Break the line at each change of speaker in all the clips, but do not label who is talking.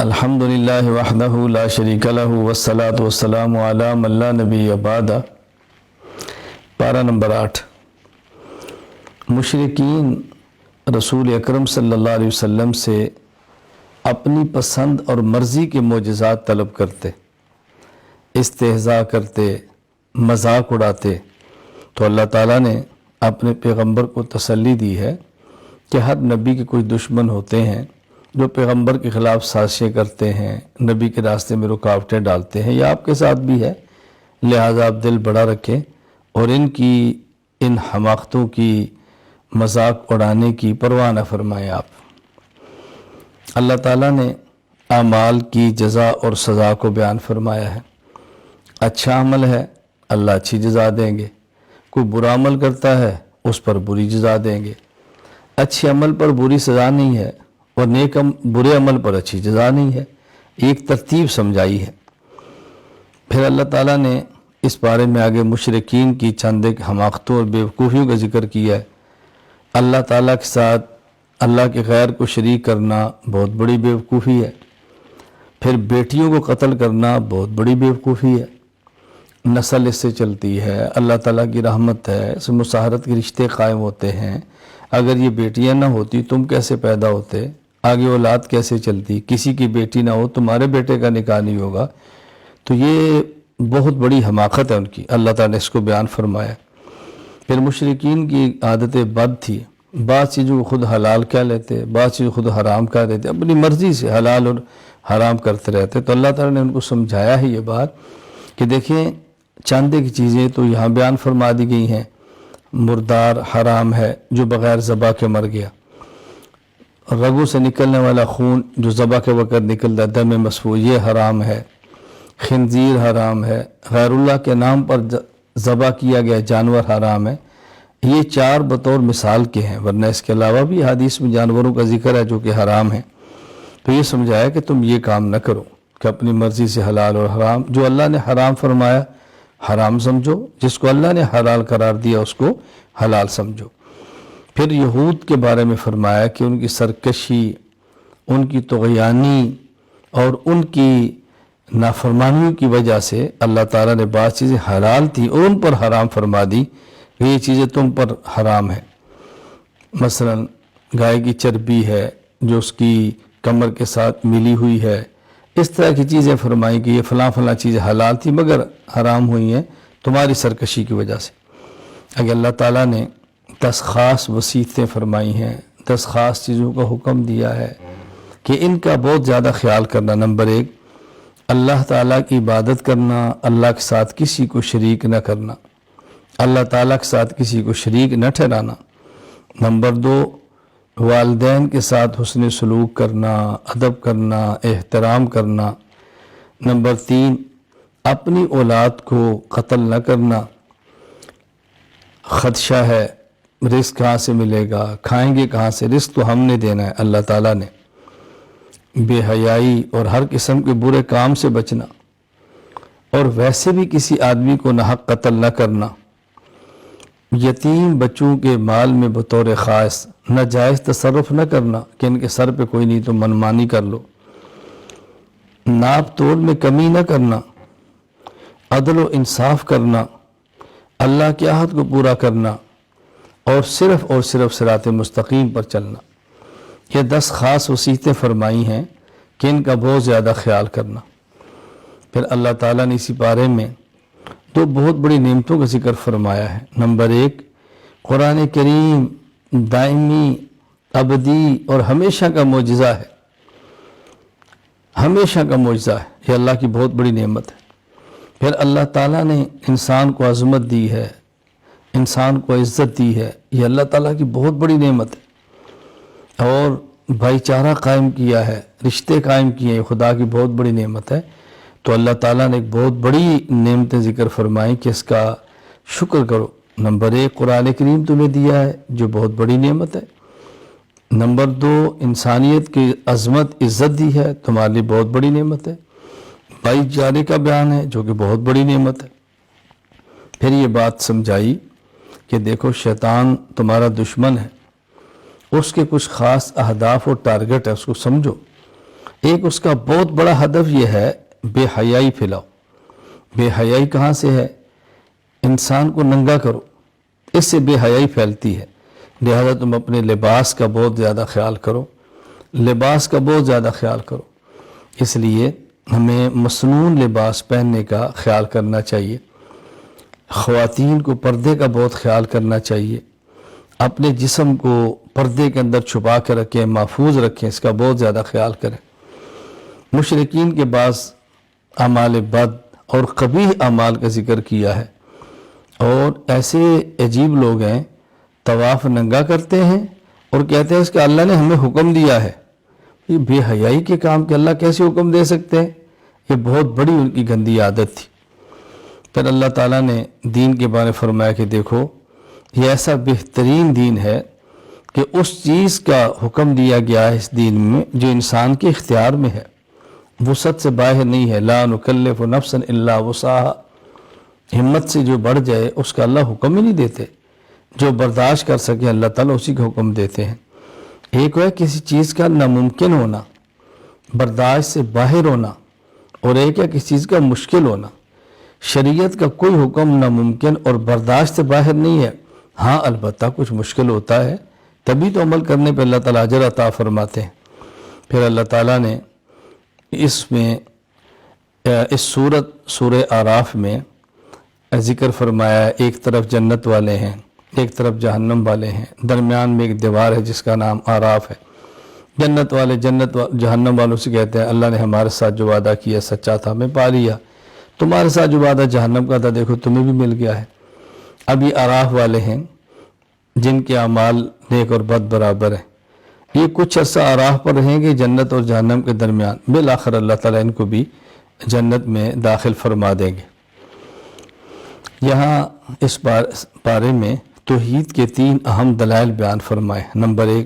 الحمدللہ وحدہ لا شریک لہ والصلاة والسلام علی من لا نبی بعد۔ پارہ نمبر 8۔ مشرکین رسول اکرم صلی اللہ علیہ وسلم سے اپنی پسند اور مرضی کے معجزات طلب کرتے، استہزاء کرتے، مذاق اڑاتے، تو اللہ تعالیٰ نے اپنے پیغمبر کو تسلی دی ہے کہ ہر نبی کے کوئی دشمن ہوتے ہیں جو پیغمبر کے خلاف سازشیں کرتے ہیں، نبی کے راستے میں رکاوٹیں ڈالتے ہیں، یہ آپ کے ساتھ بھی ہے، لہٰذا آپ دل بڑا رکھیں اور ان حماقتوں کی مذاق اڑانے کی پرواہ نہ فرمائیں آپ۔ اللہ تعالیٰ نے اعمال کی جزا اور سزا کو بیان فرمایا ہے۔ اچھا عمل ہے اللہ اچھی جزا دیں گے، کوئی برا عمل کرتا ہے اس پر بری جزا دیں گے۔ اچھے عمل پر بری سزا نہیں ہے اور برے عمل پر اچھی جزا نہیں ہے، ایک ترتیب سمجھائی ہے۔ پھر اللہ تعالیٰ نے اس بارے میں آگے مشرکین کی چند ایک حماقتوں اور بیوقوفیوں کا ذکر کیا ہے۔ اللہ تعالیٰ کے ساتھ اللہ کے غیر کو شریک کرنا بہت بڑی بیوقوفی ہے۔ پھر بیٹیوں کو قتل کرنا بہت بڑی بیوقوفی ہے۔ نسل اس سے چلتی ہے، اللہ تعالیٰ کی رحمت ہے، اس میں مساہرت کے رشتے قائم ہوتے ہیں۔ اگر یہ بیٹیاں نہ ہوتی تم کیسے پیدا ہوتے، آگے اولاد کیسے چلتی، کسی کی بیٹی نہ ہو تمہارے بیٹے کا نکاح نہیں ہوگا، تو یہ بہت بڑی حماقت ہے ان کی، اللہ تعالیٰ نے اس کو بیان فرمایا۔ پھر مشرکین کی عادت بد تھی، بعض چیزوں کو خود حلال کہہ لیتے، بعض چیزوں کو خود حرام کہہ دیتے، اپنی مرضی سے حلال اور حرام کرتے رہتے۔ تو اللہ تعالیٰ نے ان کو سمجھایا ہے یہ بات کہ دیکھیں چاندے کی چیزیں تو یہاں بیان فرما دی گئی ہیں۔ مردار حرام ہے جو بغیر ذبح کے مر گیا، رگوں سے نکلنے والا خون جو ذبح کے وقت نکلتا، دم مسفوح، یہ حرام ہے۔ خنزیر حرام ہے، غیر اللہ کے نام پر ذبح کیا گیا جانور حرام ہے۔ یہ چار بطور مثال کے ہیں، ورنہ اس کے علاوہ بھی حدیث میں جانوروں کا ذکر ہے جو کہ حرام ہیں۔ تو یہ سمجھایا کہ تم یہ کام نہ کرو کہ اپنی مرضی سے حلال اور حرام، جو اللہ نے حرام فرمایا حرام سمجھو، جس کو اللہ نے حلال قرار دیا اس کو حلال سمجھو۔ پھر یہود کے بارے میں فرمایا کہ ان کی سرکشی، ان کی طغیانی اور ان کی نافرمانیوں کی وجہ سے اللہ تعالیٰ نے بعض چیزیں حلال تھیں اور ان پر حرام فرما دی کہ یہ چیزیں تم پر حرام ہیں۔ مثلا گائے کی چربی ہے جو اس کی کمر کے ساتھ ملی ہوئی ہے، اس طرح کی چیزیں فرمائیں کہ یہ فلاں فلاں چیزیں حلال تھی مگر حرام ہوئی ہیں تمہاری سرکشی کی وجہ سے۔ اگر اللہ تعالیٰ نے 10 خاص وصیتیں فرمائی ہیں، 10 خاص چیزوں کا حکم دیا ہے کہ ان کا بہت زیادہ خیال کرنا۔ نمبر 1، اللہ تعالیٰ کی عبادت کرنا، اللہ کے ساتھ کسی کو شریک نہ کرنا، اللہ تعالیٰ کے ساتھ کسی کو شریک نہ ٹھہرانا۔ نمبر 2، والدین کے ساتھ حسن سلوک کرنا، ادب کرنا، احترام کرنا۔ نمبر 3، اپنی اولاد کو قتل نہ کرنا، خدشہ ہے رزق کہاں سے ملے گا، کھائیں گے کہاں سے، رزق تو ہم نے دینا ہے اللہ تعالیٰ نے۔ بے حیائی اور ہر قسم کے برے کام سے بچنا، اور ویسے بھی کسی آدمی کو ناحق قتل نہ کرنا۔ یتیم بچوں کے مال میں بطور خاص ناجائز تصرف نہ کرنا کہ ان کے سر پہ کوئی نہیں تو منمانی کر لو۔ ناپ تول میں کمی نہ کرنا، عدل و انصاف کرنا، اللہ کے عہد کو پورا کرنا، اور صرف صراط مستقیم پر چلنا۔ یہ 10 خاص وصیتیں فرمائی ہیں کہ ان کا بہت زیادہ خیال کرنا۔ پھر اللہ تعالیٰ نے اسی بارے میں 2 بہت بڑی نعمتوں کا ذکر فرمایا ہے۔ نمبر 1، قرآن کریم دائمی، ابدی اور ہمیشہ کا معجزہ ہے، ہمیشہ کا معجزہ ہے، یہ اللہ کی بہت بڑی نعمت ہے۔ پھر اللہ تعالیٰ نے انسان کو عظمت دی ہے، انسان کو عزت دی ہے، یہ اللہ تعالیٰ کی بہت بڑی نعمت ہے۔ اور بھائی چارہ قائم کیا ہے، رشتے قائم کیے ہیں، یہ خدا کی بہت بڑی نعمت ہے۔ تو اللہ تعالیٰ نے ایک بہت بڑی نعمتیں ذکر فرمائیں کہ اس کا شکر کرو۔ نمبر 1، قرآن کریم تمہیں دیا ہے جو بہت بڑی نعمت ہے۔ نمبر 2، انسانیت کی عظمت عزت دی ہے، تمہارے لیے بہت بڑی نعمت ہے۔ بھائی چارے کا بیان ہے جو کہ بہت بڑی نعمت ہے۔ پھر یہ بات سمجھائی کہ دیکھو شیطان تمہارا دشمن ہے، اس کے کچھ خاص اہداف اور ٹارگٹ ہے، اس کو سمجھو۔ ایک اس کا بہت بڑا ہدف یہ ہے بے حیائی پھیلاؤ۔ بے حیائی کہاں سے ہے؟ انسان کو ننگا کرو، اس سے بے حیائی پھیلتی ہے۔ لہذا تم اپنے لباس کا بہت زیادہ خیال کرو، لباس کا بہت زیادہ خیال کرو۔ اس لیے ہمیں مصنون لباس پہننے کا خیال کرنا چاہیے۔ خواتین کو پردے کا بہت خیال کرنا چاہیے، اپنے جسم کو پردے کے اندر چھپا کے رکھیں، محفوظ رکھیں، اس کا بہت زیادہ خیال کریں۔ مشرکین کے بعض اعمال بد اور قبیح اعمال کا ذکر کیا ہے، اور ایسے عجیب لوگ ہیں طواف ننگا کرتے ہیں اور کہتے ہیں اس کا اللہ نے ہمیں حکم دیا ہے۔ یہ بے حیائی کے کام کے اللہ کیسے حکم دے سکتے ہیں؟ یہ بہت بڑی ان کی گندی عادت تھی۔ پھر اللہ تعالیٰ نے دین کے بارے میں فرمایا کہ دیکھو یہ ایسا بہترین دین ہے کہ اس چیز کا حکم دیا گیا ہے اس دین میں جو انسان کے اختیار میں ہے، وسعت سے باہر نہیں ہے۔ لا نکلف نفسا الا وسعها، ہمت سے جو بڑھ جائے اس کا اللہ حکم ہی نہیں دیتے، جو برداشت کر سکے اللہ تعالیٰ اسی کا حکم دیتے ہیں۔ ایک ہے کسی چیز کا ناممکن ہونا، برداشت سے باہر ہونا، اور ایک ہے کسی چیز کا مشکل ہونا۔ شریعت کا کوئی حکم ناممکن اور برداشت سے باہر نہیں ہے، ہاں البتہ کچھ مشکل ہوتا ہے، تبھی تو عمل کرنے پہ اللہ تعالیٰ اجر عطا فرماتے ہیں۔ پھر اللہ تعالیٰ نے اس سورہ اعراف میں ذکر فرمایا ہے، ایک طرف جنت والے ہیں، ایک طرف جہنم والے ہیں، درمیان میں ایک دیوار ہے جس کا نام اعراف ہے۔ جنت والے جہنم والوں سے کہتے ہیں اللہ نے ہمارے ساتھ جو وعدہ کیا سچا تھا، ہمیں پا لیا، تمہارے ساتھ جو وعدہ جہنم کا تھا دیکھو تمہیں بھی مل گیا ہے۔ اب یہ اعراف والے ہیں جن کے اعمال نیک اور بد برابر ہیں، یہ کچھ عرصہ اعراف پر رہیں گے جنت اور جہنم کے درمیان، بالآخر اللہ تعالیٰ ان کو بھی جنت میں داخل فرما دیں گے۔ یہاں اس پارے میں توحید کے 3 اہم دلائل بیان فرمائے۔ نمبر 1،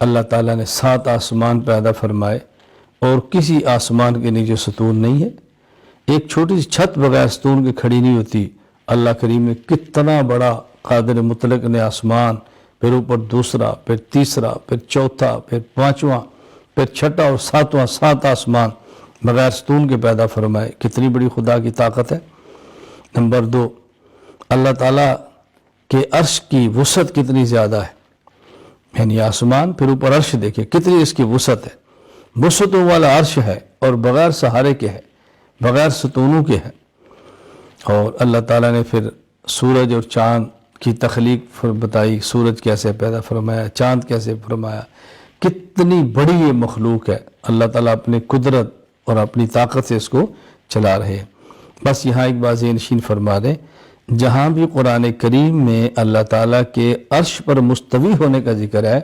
اللہ تعالیٰ نے 7 آسمان پیدا فرمائے اور کسی آسمان کے نیچے ستون نہیں ہے، ایک چھوٹی سی چھت بغیر ستون کے کھڑی نہیں ہوتی۔ اللہ کریم نے کتنا بڑا قادر مطلق نے آسمان، پھر اوپر دوسرا، پھر تیسرا، پھر چوتھا، پھر 5واں، پھر 6واں اور 7واں، 7 آسمان بغیر ستون کے پیدا فرمائے۔ کتنی بڑی خدا کی طاقت ہے۔ نمبر 2، اللہ تعالیٰ کہ عرش کی وسعت کتنی زیادہ ہے، یعنی آسمان پھر اوپر عرش دیکھیں کتنی اس کی وسعت ہے، وسعتوں والا عرش ہے اور بغیر سہارے کے ہے، بغیر ستونوں کے ہے۔ اور اللہ تعالیٰ نے پھر سورج اور چاند کی تخلیق بتائی، سورج کیسے پیدا فرمایا، چاند کیسے فرمایا، کتنی بڑی یہ مخلوق ہے۔ اللہ تعالیٰ اپنے قدرت اور اپنی طاقت سے اس کو چلا رہے ہیں۔ بس یہاں ایک بات ذہن نشین فرما دیں، جہاں بھی قرآن کریم میں اللہ تعالیٰ کے عرش پر مستوی ہونے کا ذکر ہے،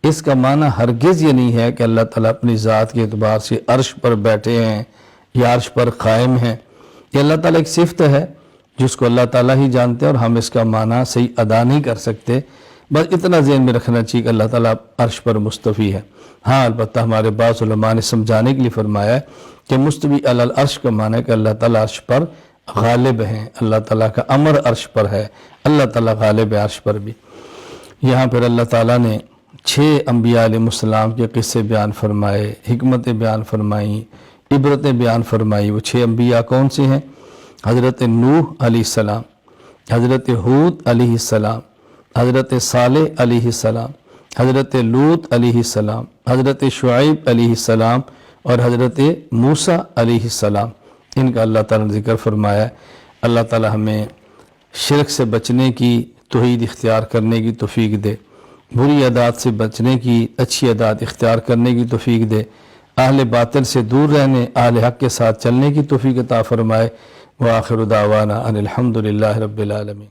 اس کا معنی ہرگز یہ نہیں ہے کہ اللہ تعالیٰ اپنی ذات کے اعتبار سے عرش پر بیٹھے ہیں یا عرش پر قائم ہیں۔ یہ اللہ تعالیٰ ایک صفت ہے جس کو اللہ تعالیٰ ہی جانتے ہیں اور ہم اس کا معنی صحیح ادا نہیں کر سکتے۔ بس اتنا ذہن میں رکھنا چاہیے کہ اللہ تعالیٰ عرش پر مستوی ہے۔ ہاں البتہ ہمارے بعض علماء نے سمجھانے کے لیے فرمایا ہے کہ مستوی علی العرش کا معنی ہے کہ اللہ تعالیٰ عرش پر غالب ہیں، اللہ تعالیٰ کا امر عرش پر ہے، اللہ تعالیٰ غالب ہے عرش پر بھی۔ یہاں پھر اللہ تعالیٰ نے 6 انبیاء علیہ السلام کے قصے بیان فرمائے، حکمتیں بیان فرمائیں، عبرتیں بیان فرمائی۔ وہ 6 انبیاء کون سے ہیں؟ حضرت نوح علیہ السلام، حضرت ہود علیہ السلام، حضرت صالح علیہ السلام، حضرت لوط علیہ السلام، حضرت شعیب علیہ السلام اور حضرت موسیٰ علیہ السلام۔ ان کا اللہ تعالیٰ نے ذکر فرمایا ہے۔ اللہ تعالیٰ ہمیں شرک سے بچنے کی، توحید اختیار کرنے کی توفیق دے، بری عادات سے بچنے کی، اچھی عادات اختیار کرنے کی توفیق دے، اہل باطل سے دور رہنے، اہل حق کے ساتھ چلنے کی توفیق عطا فرمائے۔ وآخر دعوانا ان الحمد للہ رب العالمین۔